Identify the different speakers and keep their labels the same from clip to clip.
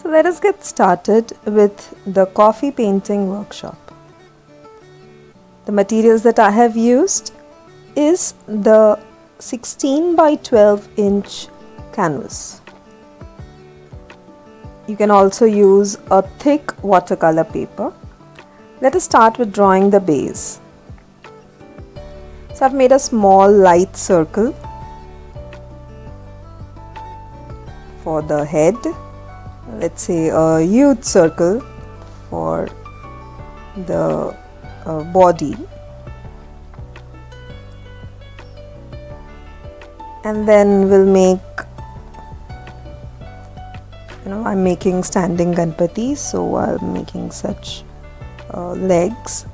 Speaker 1: So let us get started with the coffee painting workshop. The materials that I have used is the 16 by 12 inch canvas. You can also use a thick watercolor paper. Let us start with drawing the base. So I've made a small light circle for the head. Let's say a huge circle for the body, and then we'll make, I'm making standing Ganpati, so I'm making such legs.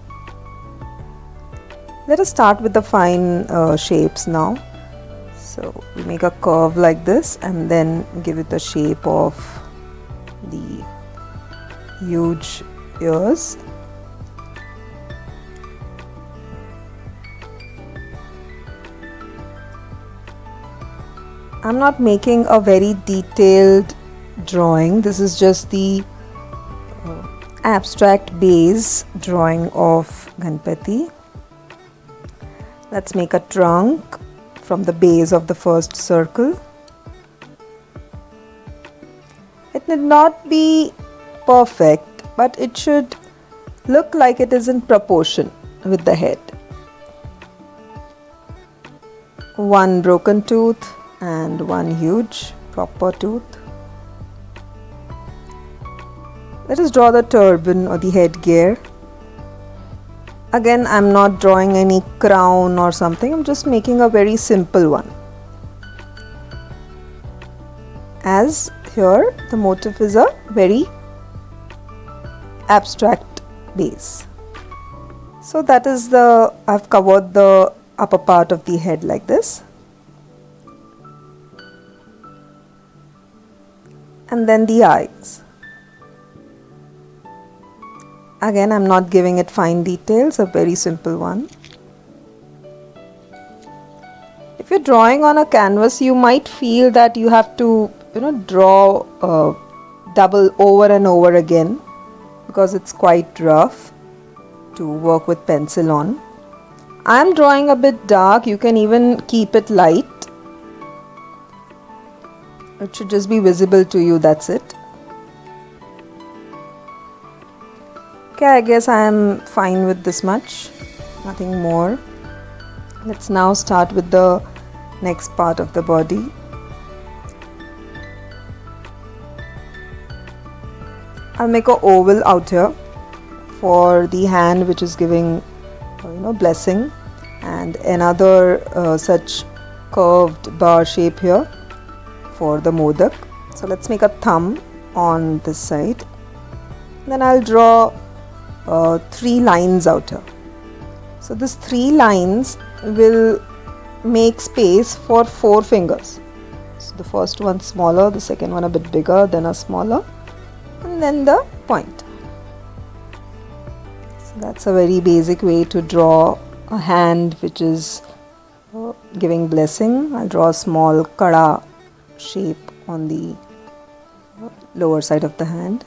Speaker 1: Let us start with the fine shapes now. So we make a curve like this and then give it the shape of the huge ears. I'm not making a very detailed drawing. This is just the abstract base drawing of Ganpati. Let's make a trunk from the base of the first circle. It need not be perfect, but it should look like it is in proportion with the head. One broken tooth and one huge proper tooth. Let us draw the turban or the headgear. Again, I'm not drawing any crown or something, I'm just making a very simple one. As here, the motif is a very abstract base. So that is I've covered the upper part of the head like this. And then the eyes. Again, I'm not giving it fine details, a very simple one. If you're drawing on a canvas, you might feel that you have to, draw double over and over again because it's quite rough to work with pencil on. I'm drawing a bit dark, you can even keep it light. It should just be visible to you, that's it. Okay, I guess I am fine with this much, nothing more. Let's now start with the next part of the body. I'll make an oval out here for the hand which is giving, blessing, and another such curved bar shape here for the modak. So let's make a thumb on this side. Then I'll draw 3 lines out here. So these 3 lines will make space for 4 fingers. So the first one smaller, the second one a bit bigger, then a smaller, and then the point. So that's a very basic way to draw a hand which is giving blessing. I'll draw a small kada shape on the lower side of the hand.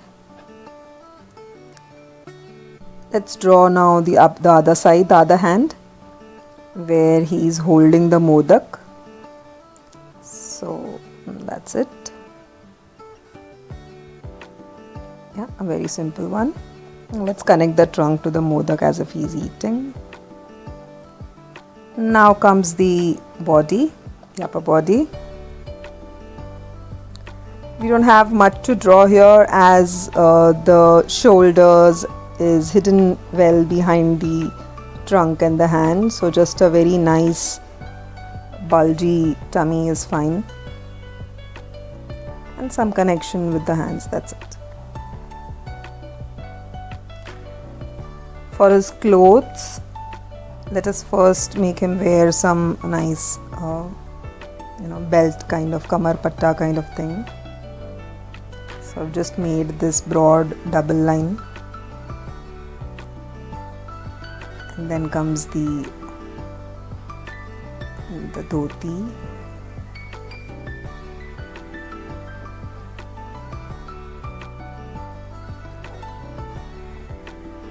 Speaker 1: Let's draw now the other side, the other hand, where he is holding the modak. So that's it. Yeah, a very simple one. Let's connect the trunk to the modak as if he is eating. Now comes the body, the upper body. We don't have much to draw here as the shoulders is hidden well behind the trunk and the hand, so just a very nice bulgy tummy is fine, and some connection with the hands, that's it. For his clothes, let us first make him wear some nice belt kind of, kamar patta kind of thing. So I've just made this broad double line. And then comes the dhoti.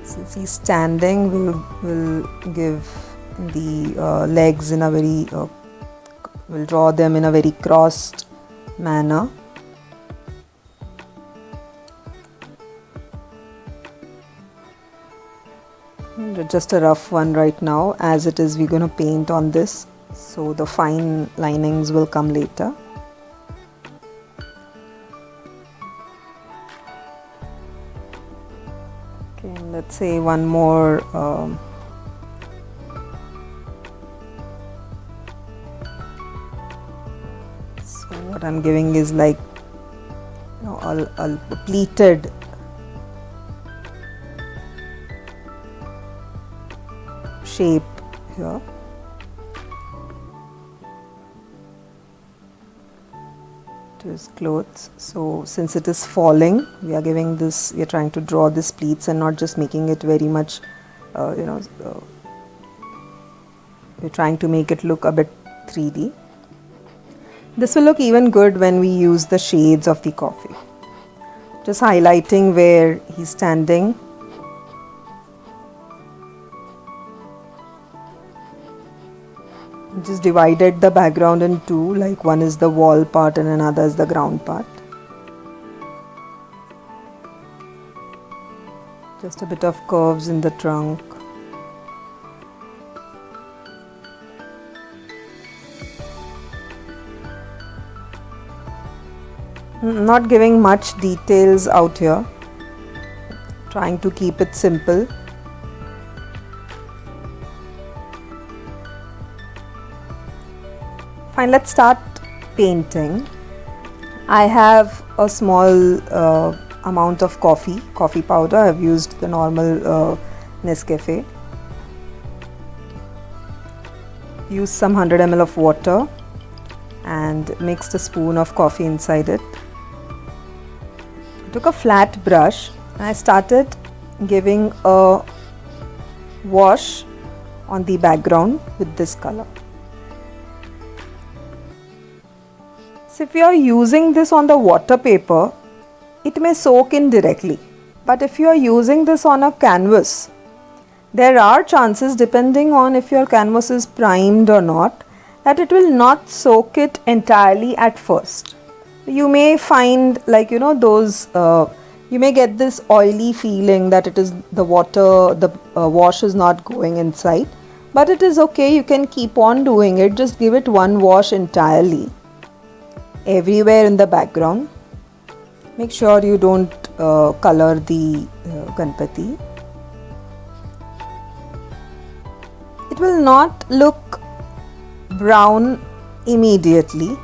Speaker 1: Since he's standing, we'll give the legs in a very, we'll draw them in a very crossed manner. Just a rough one right now. As it is, we're going to paint on this, so the fine linings will come later. Okay, let's say one more so what I'm giving is like, you know, a pleated shape here. To his clothes. So since it is falling, we are giving this, we are trying to draw these pleats and not just making it very much, we're trying to make it look a bit 3D. This will look even good when we use the shades of the coffee. Just highlighting where he's standing. Just divided the background in two, like one is the wall part and another is the ground part. Just a bit of curves in the trunk. Not giving much details out here, trying to keep it simple. Fine, let's start painting. I have a small amount of coffee powder. I've used the normal Nescafe. Use some 100 ml of water and mixed a spoon of coffee inside it. I took a flat brush and I started giving a wash on the background with this color. So if you are using this on the water paper, it may soak in directly. But if you are using this on a canvas, there are chances, depending on if your canvas is primed or not, that it will not soak it entirely at first. You may find, like, you know, those, you may get this oily feeling that it is the water, the wash is not going inside. But it is okay, you can keep on doing it. Just give it one wash entirely, everywhere in the background. Make sure you don't color the Ganpati. It will not look brown immediately.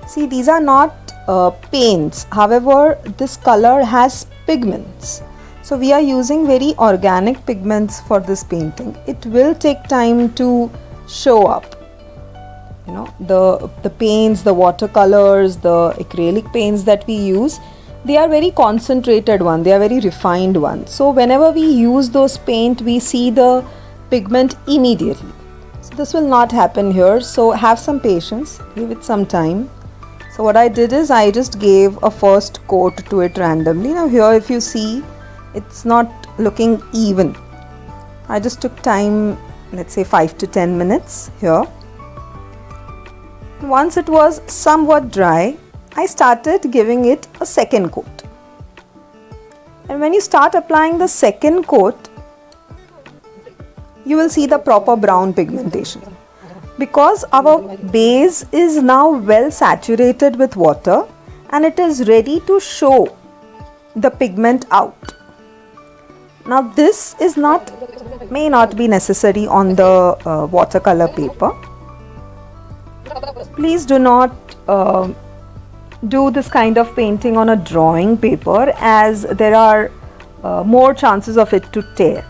Speaker 1: See, these are not paints. However, this color has pigments. So we are using very organic pigments for this painting. It will take time to show up. You know, the paints, the watercolors, the acrylic paints that we use, they are very concentrated one, they are very refined one. So whenever we use those paint, we see the pigment immediately. So this will not happen here. So have some patience, give it some time. So what I did is I just gave a first coat to it randomly. Now here, if you see, it's not looking even. I just took time, let's say 5 to 10 minutes here. Once it was somewhat dry, I started giving it a second coat. And when you start applying the second coat, you will see the proper brown pigmentation. Because our base is now well saturated with water and it is ready to show the pigment out. Now this is may not be necessary on the watercolor paper. Please do not do this kind of painting on a drawing paper, as there are more chances of it to tear.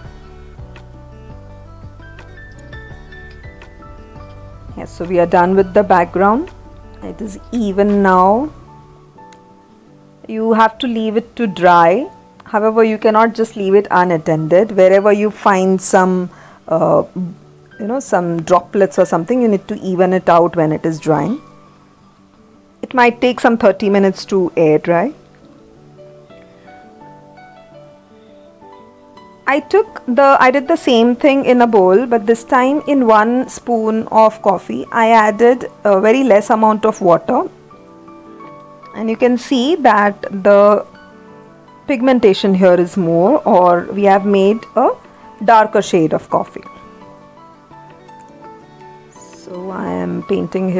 Speaker 1: Yes, so we are done with the background. It is even now. You have to leave it to dry. However, you cannot just leave it unattended. Wherever you find some some droplets or something, you need to even it out when it is drying. It might take some 30 minutes to air dry. I did the same thing in a bowl, but this time in 1 spoon of coffee, I added a very less amount of water, and you can see that the pigmentation here is more, or we have made a darker shade of coffee. So I am painting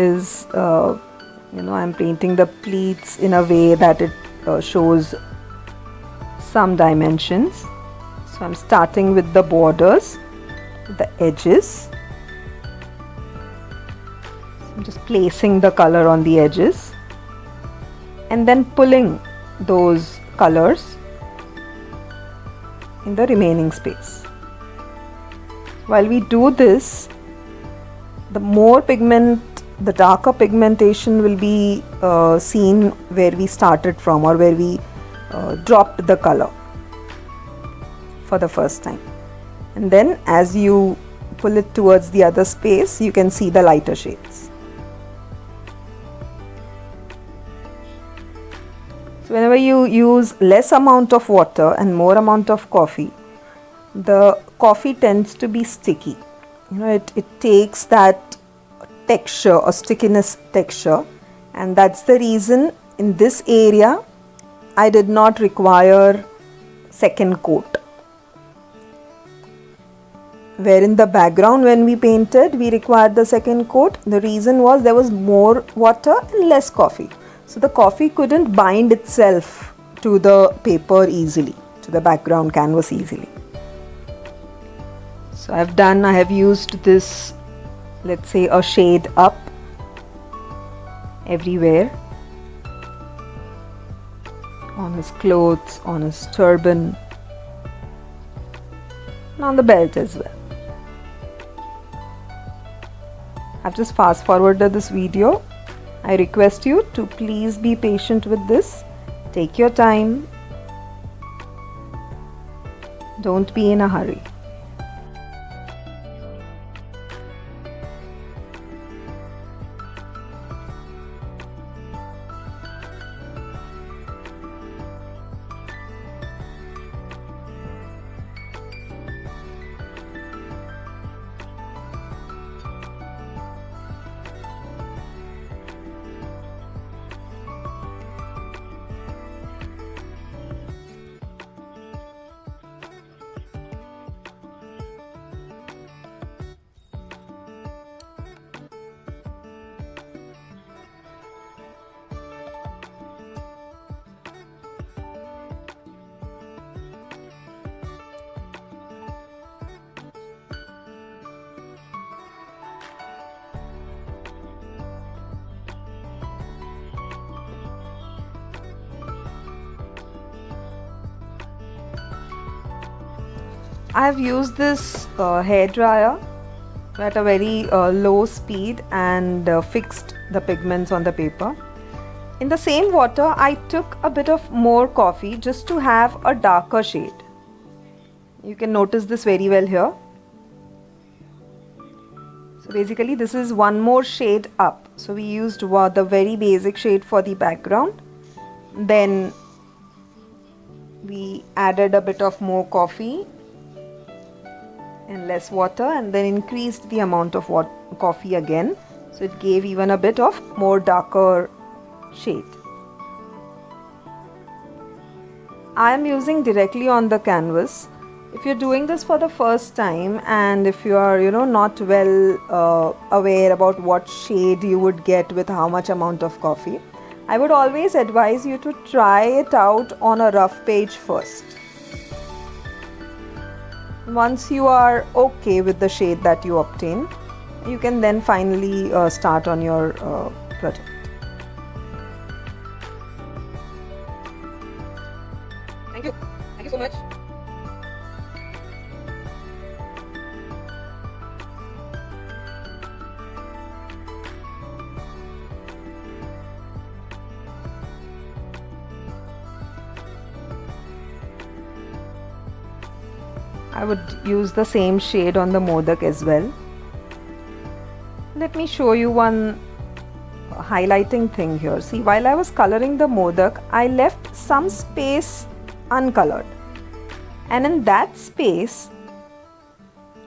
Speaker 1: I'm painting the pleats in a way that it shows some dimensions. So I'm starting with the borders, the edges. I'm just placing the color on the edges and then pulling those colors in the remaining space. While we do this, the darker pigmentation will be seen where we started from, or where we dropped the color for the first time. And then as you pull it towards the other space, you can see the lighter shades. So whenever you use less amount of water and more amount of coffee, the coffee tends to be sticky. It takes that texture or stickiness texture, and that's the reason in this area I did not require second coat. Where in the background when we painted, we required the second coat. The reason was there was more water and less coffee. So the coffee couldn't bind itself to the paper easily, to the background canvas easily. So I have used this, let's say, a shade up everywhere, on his clothes, on his turban, and on the belt as well. I've just fast forwarded this video. I request you to please be patient with this. Take your time. Don't be in a hurry. I have used this hair dryer at a very low speed and fixed the pigments on the paper. In the same water, I took a bit of more coffee just to have a darker shade. You can notice this very well here. So basically this is one more shade up. So we used the very basic shade for the background. Then we added a bit of more coffee and less water, and then increased the amount of coffee again, so it gave even a bit of more darker shade. I am using directly on the canvas. If you're doing this for the first time, and if you are not well aware about what shade you would get with how much amount of coffee, I would always advise you to try it out on a rough page first. Once you are okay with the shade that you obtain, you can then finally start on your project.
Speaker 2: Thank you so much.
Speaker 1: I would use the same shade on the modak as well. Let me show you one highlighting thing here. See, while I was coloring the modak, I left some space uncolored. and in that space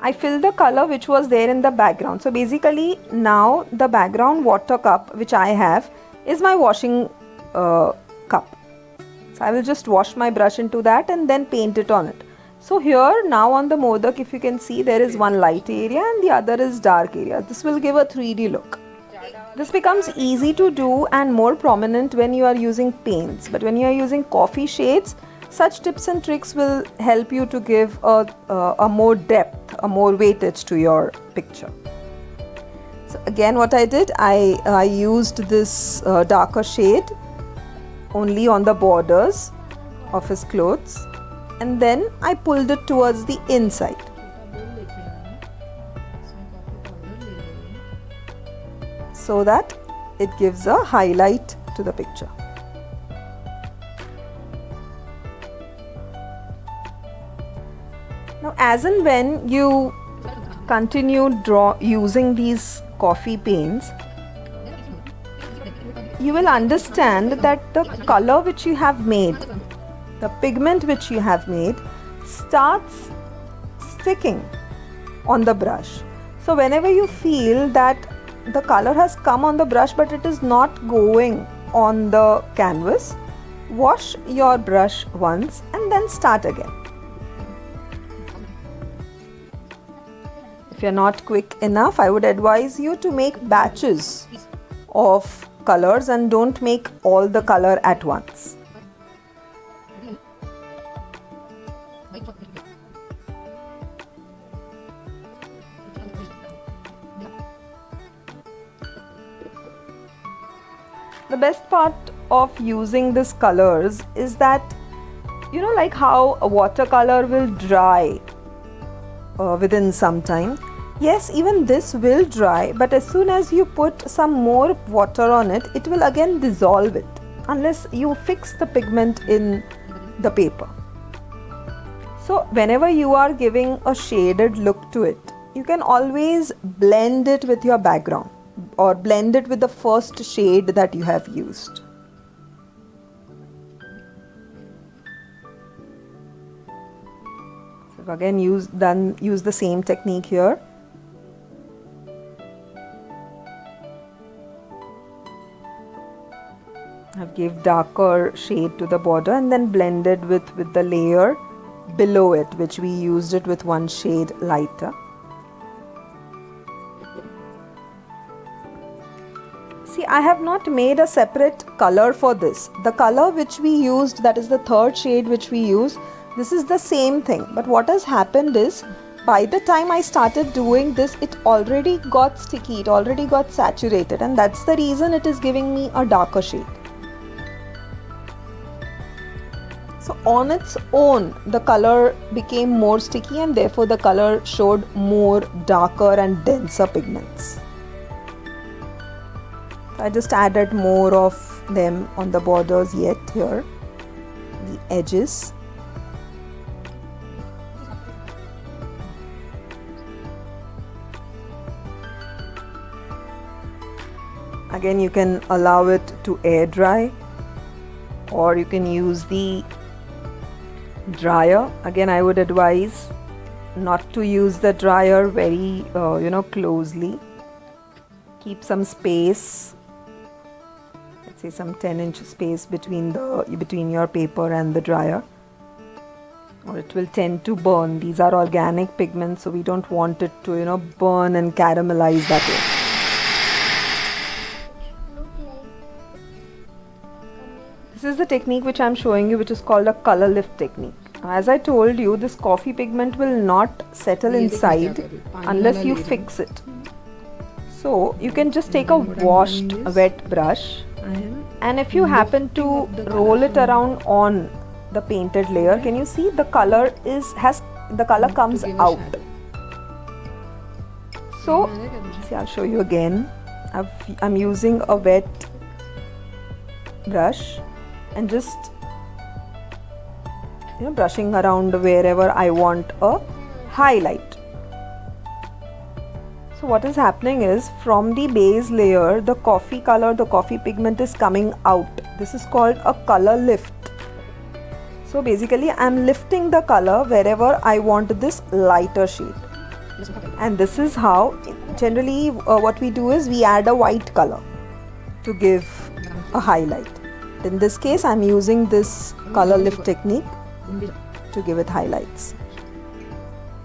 Speaker 1: I fill the color which was there in the background. So basically now the background water cup which I have is my washing cup. So I will just wash my brush into that and then paint it on it. So here now on the modak, if you can see, there is one light area and the other is dark area. This will give a 3D look. This becomes easy to do and more prominent when you are using paints, but when you are using coffee shades, such tips and tricks will help you to give a more depth, a more weightage to your picture. So again what I did, I used this darker shade only on the borders of his clothes, and then I pulled it towards the inside. So that it gives a highlight to the picture. Now as and when you continue using these coffee paints, you will understand that the color which you have made, the pigment which you have made, starts sticking on the brush. So whenever you feel that the color has come on the brush but it is not going on the canvas, wash your brush once and then start again. If you are not quick enough, I would advise you to make batches of colors and don't make all the color at once. The best part of using these colors is that, you know, like how a watercolor will dry within some time. Yes, even this will dry, but as soon as you put some more water on it, it will again dissolve it unless you fix the pigment in the paper. So whenever you are giving a shaded look to it, you can always blend it with your background or blend it with the first shade that you have used. So again use the same technique here. I've gave darker shade to the border and then blended with the layer below it, which we used it with one shade lighter. See, I have not made a separate color for this. The color which we used, that is the third shade which we use, this is the same thing. But what has happened is, by the time I started doing this, it already got sticky, it already got saturated, and that's the reason it is giving me a darker shade. So on its own, the color became more sticky and therefore the color showed more darker and denser pigments. I just added more of them on the borders yet here, the edges. Again, you can allow it to air dry, or you can use the dryer. Again, I would advise not to use the dryer very closely. Keep some space, let's say some 10-inch space between your paper and the dryer, or it will tend to burn. These are organic pigments, so we don't want it to burn and caramelize that way. This is the technique which I am showing you, which is called a color lift technique. As I told you, this coffee pigment will not settle inside unless you fix it. So you can just take a washed wet brush, and if you happen to roll it around on the painted layer, can you see the color comes out. So see, I'll show you again. I'm using a wet brush and just brushing around wherever I want a highlight. So what is happening is, from the base layer, the coffee color, the coffee pigment is coming out. This is called a color lift. So basically I'm lifting the color wherever I want this lighter shade. And this is how generally what we do is we add a white color to give a highlight. In this case I'm using this color lift technique to give it highlights.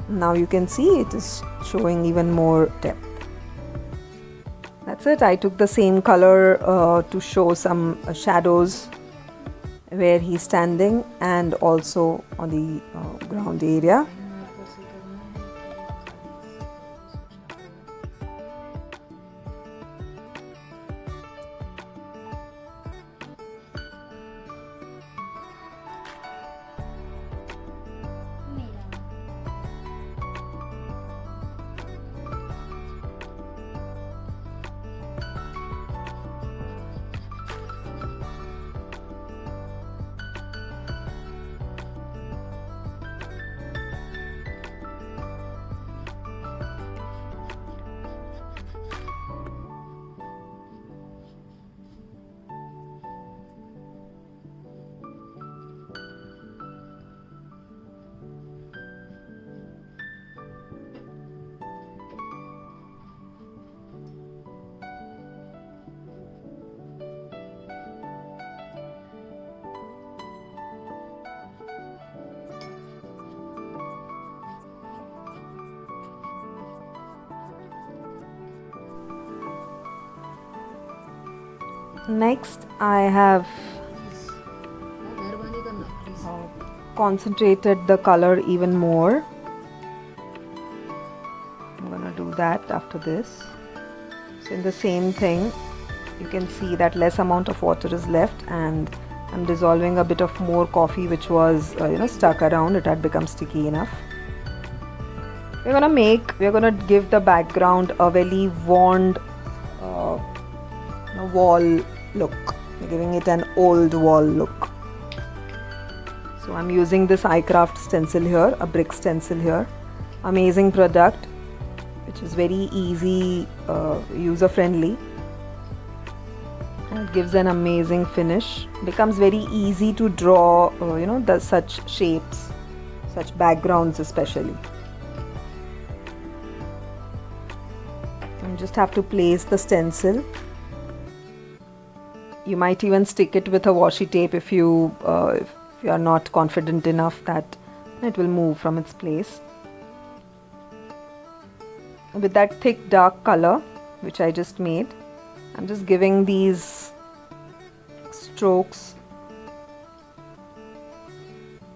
Speaker 1: Now you can see it is showing even more depth. That's it. I took the same color to show some shadows where he's standing and also on the ground area. Next I have concentrated the color even more. I'm gonna do that after this. So in the same thing you can see that less amount of water is left and I'm dissolving a bit of more coffee which was stuck around. It had become sticky enough. We're gonna give the background a very worn wall look. We're giving it an old wall look. So I'm using this iCraft stencil here, a brick stencil here. Amazing product which is very easy, user friendly, and it gives an amazing finish. Becomes very easy to draw such shapes, such backgrounds especially. You just have to place the stencil. You might even stick it with a washi tape if you are not confident enough that it will move from its place. With that thick dark color which I just made, I'm just giving these strokes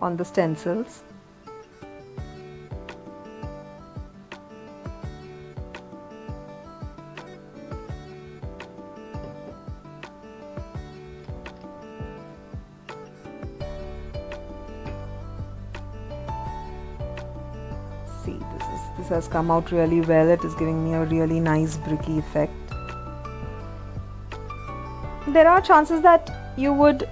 Speaker 1: on the stencils. See, this has come out really well. It is giving me a really nice bricky effect. There are chances that you would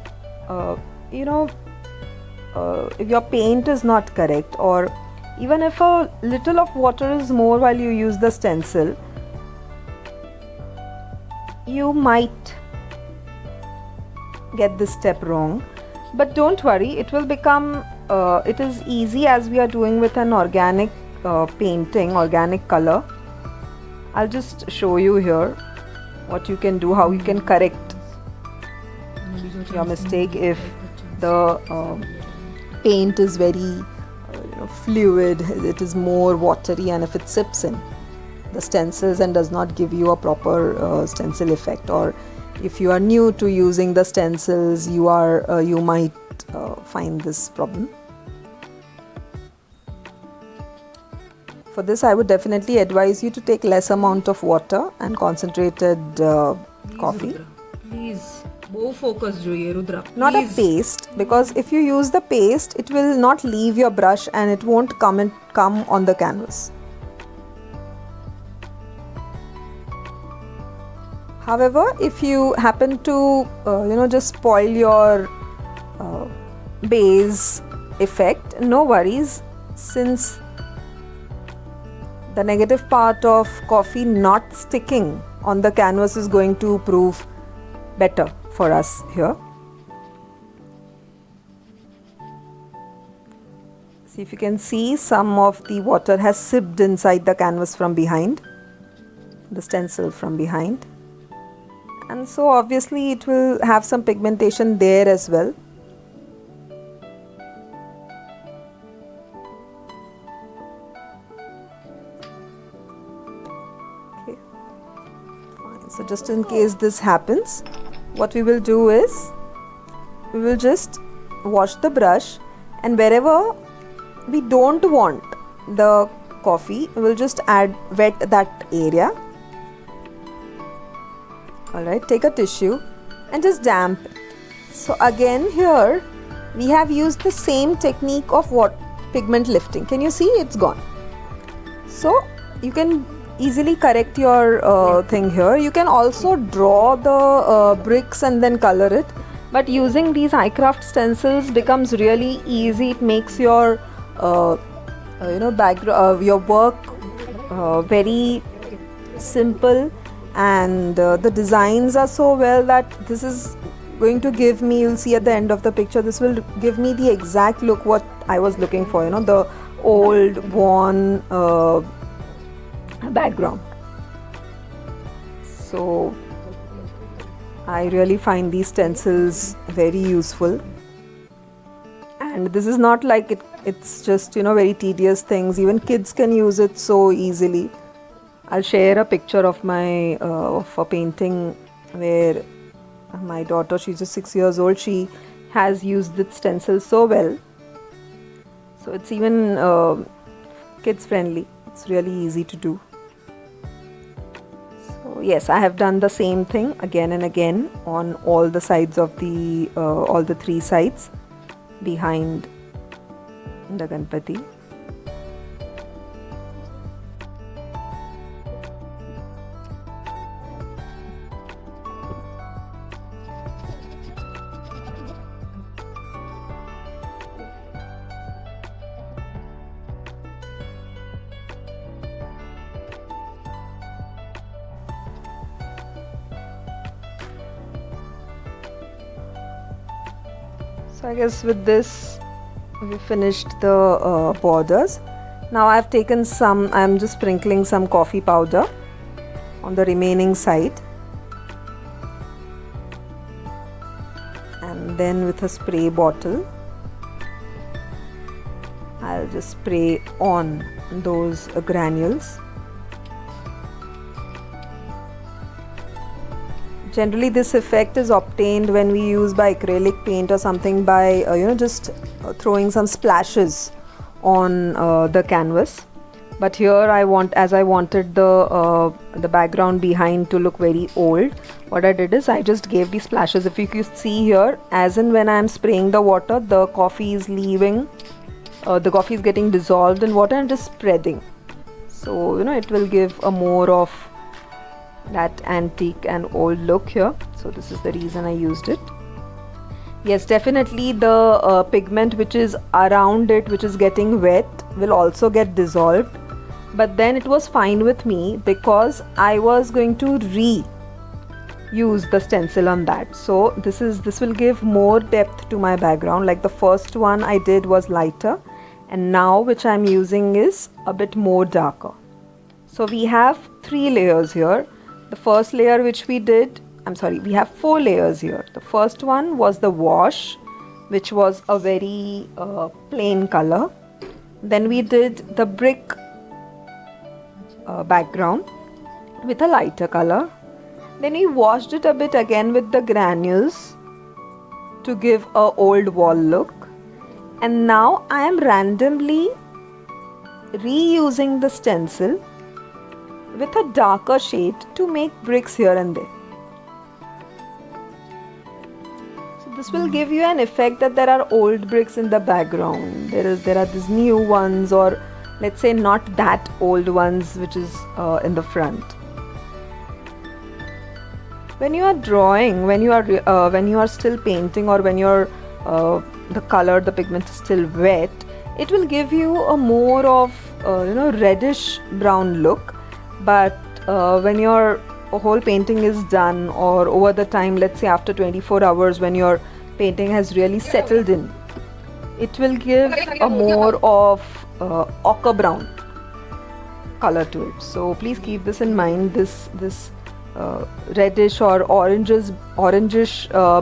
Speaker 1: if your paint is not correct, or even if a little of water is more while you use the stencil, you might get this step wrong. But don't worry, it will become it is easy as we are doing with an organic painting, organic color. I'll just show you here what you can do, how you can correct your mistake if the paint is very fluid, it is more watery, and if it sips in the stencils and does not give you a proper stencil effect, or if you are new to using the stencils, you might find this problem. For this, I would definitely advise you to take less amount of water and concentrated coffee.
Speaker 2: Please, go focus, Rudra.
Speaker 1: Not a paste, because if you use the paste, it will not leave your brush and it won't come on the canvas. However, if you happen to just spoil your base effect, no worries, since the negative part of coffee not sticking on the canvas is going to prove better for us here. See if you can see, some of the water has sipped inside the canvas from behind, the stencil from behind, and so obviously it will have some pigmentation there as well. Okay, fine. So just in case this happens, what we will do is we will just wash the brush, and wherever we don't want the coffee, we will just wet that area. Alright, take a tissue and just damp it. So again here we have used the same technique of pigment lifting. Can you see? It's gone. So you can easily correct your thing here. You can also draw the bricks and then color it, but using these iCraft stencils becomes really easy. It makes your your work very simple, and the designs are so well that this is going to give me, you'll see at the end of the picture, this will give me the exact look what I was looking for, the old worn background. So I really find these stencils very useful, and this is not like it's just very tedious things. Even kids can use it so easily. I'll share a picture of my of a painting where my daughter, she's just 6 years old, she has used this stencil so well. So it's even kids friendly. It's really easy to do. So yes, I have done the same thing again and again on all the sides of the all the 3 sides behind the Ganpati. So I guess with this we finished the borders. Now I've taken I'm just sprinkling some coffee powder on the remaining side, and then with a spray bottle I'll just spray on those granules. Generally this effect is obtained when we use by acrylic paint or something by just throwing some splashes on the canvas. But here I wanted the background behind to look very old, what I did is I just gave these splashes. If you can see here, as in when I am spraying the water, the coffee is leaving, the coffee is getting dissolved in water and just spreading. So it will give a more of that antique and old look here. So this is the reason I used it. Yes, definitely the pigment which is around it, which is getting wet, will also get dissolved, but then it was fine with me because I was going to reuse the stencil on that. So this will give more depth to my background. Like the first one I did was lighter, and now which I'm using is a bit more darker. So we have 3 layers here. The first layer which we did, we have 4 layers here. The first one was the wash, which was a very plain color. Then we did the brick background with a lighter color. Then we washed it a bit again with the granules to give a old wall look. And now I am randomly reusing the stencil with a darker shade to make bricks here and there. So this will give you an effect that there are old bricks in the background. There are these new ones, or let's say not that old ones, which is in the front. When you are drawing, when you are still painting, or when the pigment is still wet, it will give you a more of reddish brown look. But when your whole painting is done, or over the time, let's say after 24 hours, when your painting has really settled in, it will give a more of ochre brown color to it. So please keep this in mind. This reddish or orangish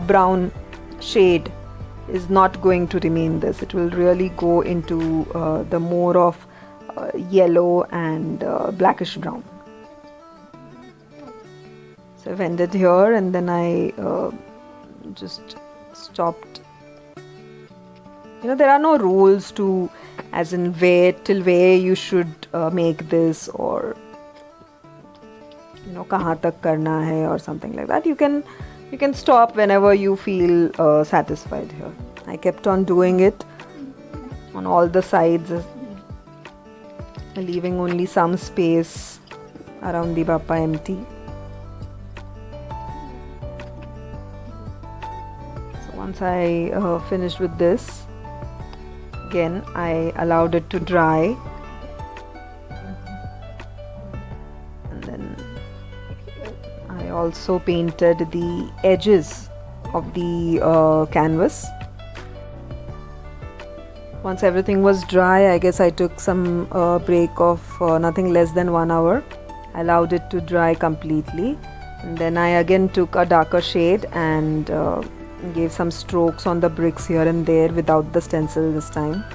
Speaker 1: brown shade is not going to remain this. It will really go into the more of yellow and blackish brown. So I've ended here, and then I just stopped. There are no rules to, as in till where you should make this, or kahan tak karna hai or something like that. You can stop whenever you feel satisfied here. I kept on doing it on all the sides, leaving only some space around the bappa empty. So once I finished with this, again I allowed it to dry, and then I also painted the edges of the canvas. Once everything was dry, I guess I took some break of nothing less than 1 hour. I allowed it to dry completely, and then I again took a darker shade and gave some strokes on the bricks here and there without the stencil this time,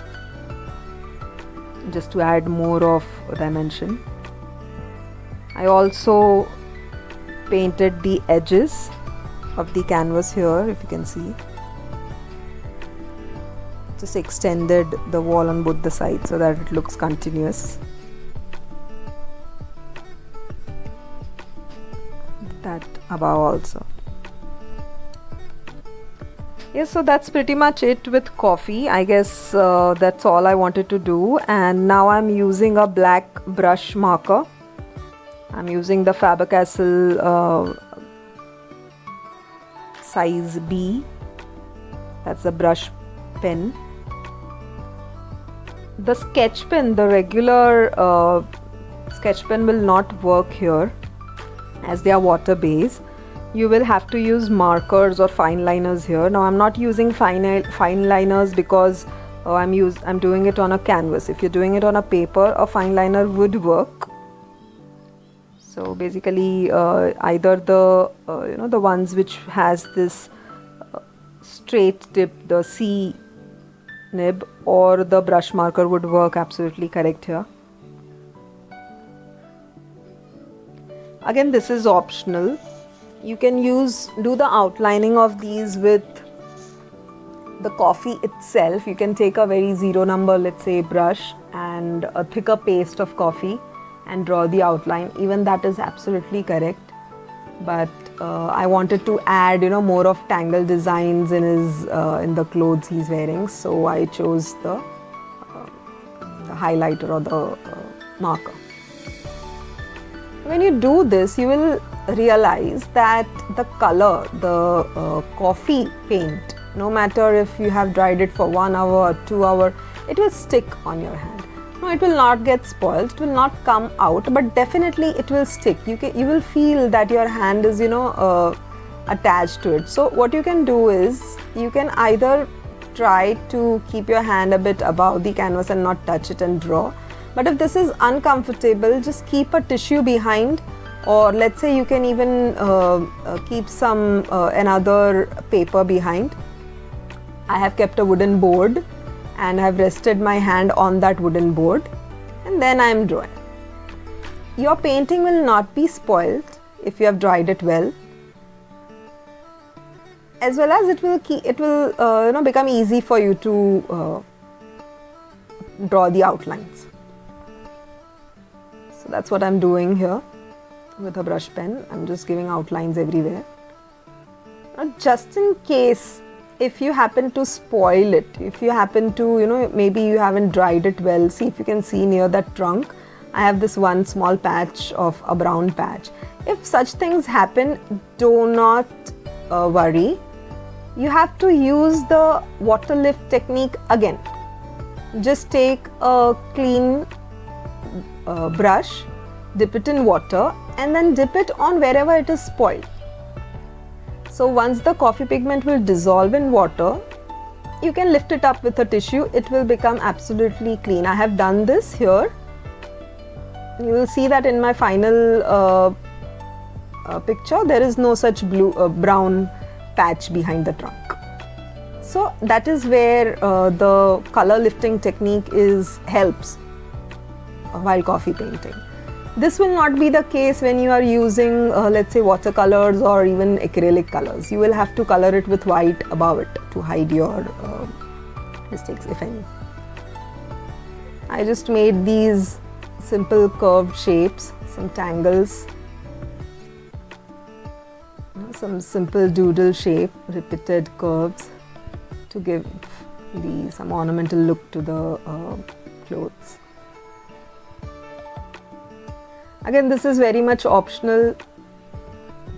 Speaker 1: just to add more of dimension. I also painted the edges of the canvas here, if you can see. Just extended the wall on both the sides so that it looks continuous. That above also. Yes, so that's pretty much it with coffee. I guess that's all I wanted to do. And now I'm using a black brush marker. I'm using the Faber-Castell size B. That's the brush pen. The sketch pen, the regular sketch pen will not work here as they are water based. You will have to use markers or fine liners here. Now I'm not using fine liners because I'm doing it on a canvas. If you're doing it on a paper, a fine liner would work. So basically either the the ones which has this straight tip, the C nib, or the brush marker would work absolutely correct here. Again, this is optional. You can do the outlining of these with the coffee itself. You can take a very 0 number, let's say, brush and a thicker paste of coffee and draw the outline. Even that is absolutely correct. But I wanted to add more of tangled designs in the clothes he's wearing, so I chose the highlighter or the marker. When you do this, you will realize that the color, the coffee paint, no matter if you have dried it for 1 hour or 2 hours, it will stick on your hand. No, it will not get spoiled, it will not come out, but definitely it will stick. You will feel that your hand is attached to it. So what you can do is, you can either try to keep your hand a bit above the canvas and not touch it and draw. But if this is uncomfortable, just keep a tissue behind, or let's say you can even keep some another paper behind. I have kept a wooden board and I have rested my hand on that wooden board, and then I am drawing. Your painting will not be spoiled if you have dried it well, as well as it will become easy for you to draw the outlines. So that's what I'm doing here with a brush pen. I'm just giving outlines everywhere. Now, just in case if you happen to spoil it, if you happen to, maybe you haven't dried it well, see if you can see near that trunk, I have this one small patch of a brown patch. If such things happen, do not worry. You have to use the water lift technique again. Just take a clean brush, dip it in water, and then dip it on wherever it is spoiled. So once the coffee pigment will dissolve in water, you can lift it up with a tissue, it will become absolutely clean. I have done this here. You will see that in my final picture there is no such brown patch behind the trunk. So that is where the color lifting technique helps while coffee painting. This will not be the case when you are using let's say watercolors or even acrylic colors. You will have to color it with white above it to hide your mistakes, if any. I just made these simple curved shapes, some tangles, some simple doodle shape, repeated curves to give some ornamental look to the clothes. Again, this is very much optional. You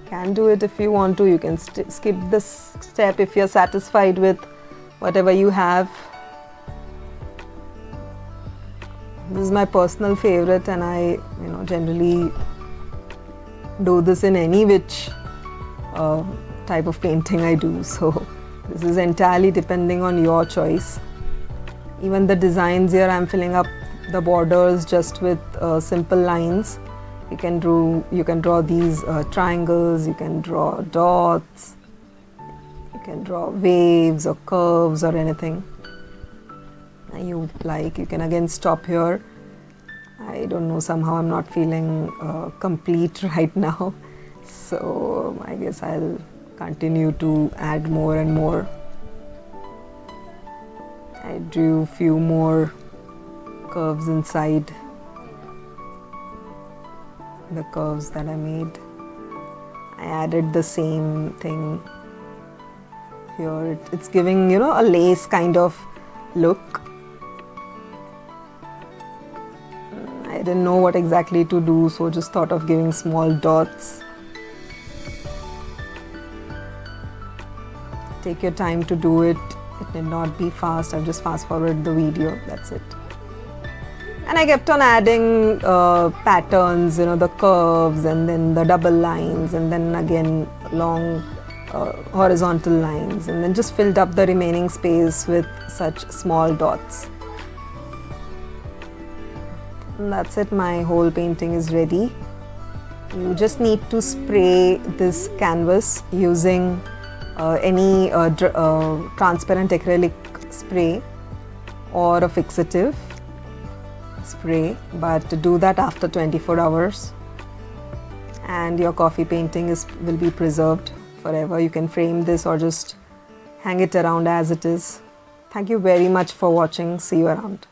Speaker 1: can do it if you want to. You can skip this step if you're satisfied with whatever you have. This is my personal favorite, and I generally do this in any which type of painting I do. So this is entirely depending on your choice. Even the designs here, I'm filling up the borders just with simple lines. You can draw these triangles, you can draw dots, you can draw waves or curves or anything you like. You can again stop here. I don't know, somehow I'm not feeling complete right now, so I guess I'll continue to add more and more. I drew a few more curves inside the curves that I made. I added the same thing here. It's giving a lace kind of look. I didn't know what exactly to do, so just thought of giving small dots. Take your time to do it. It need not be fast. I've just fast forwarded the video, that's it. And I kept on adding patterns, the curves, and then the double lines, and then again long horizontal lines, and then just filled up the remaining space with such small dots. And that's it, my whole painting is ready. You just need to spray this canvas using any transparent acrylic spray or a fixative spray, but to do that after 24 hours, and your coffee painting will be preserved forever. You can frame this or just hang it around as it is. Thank you very much for watching. See you around.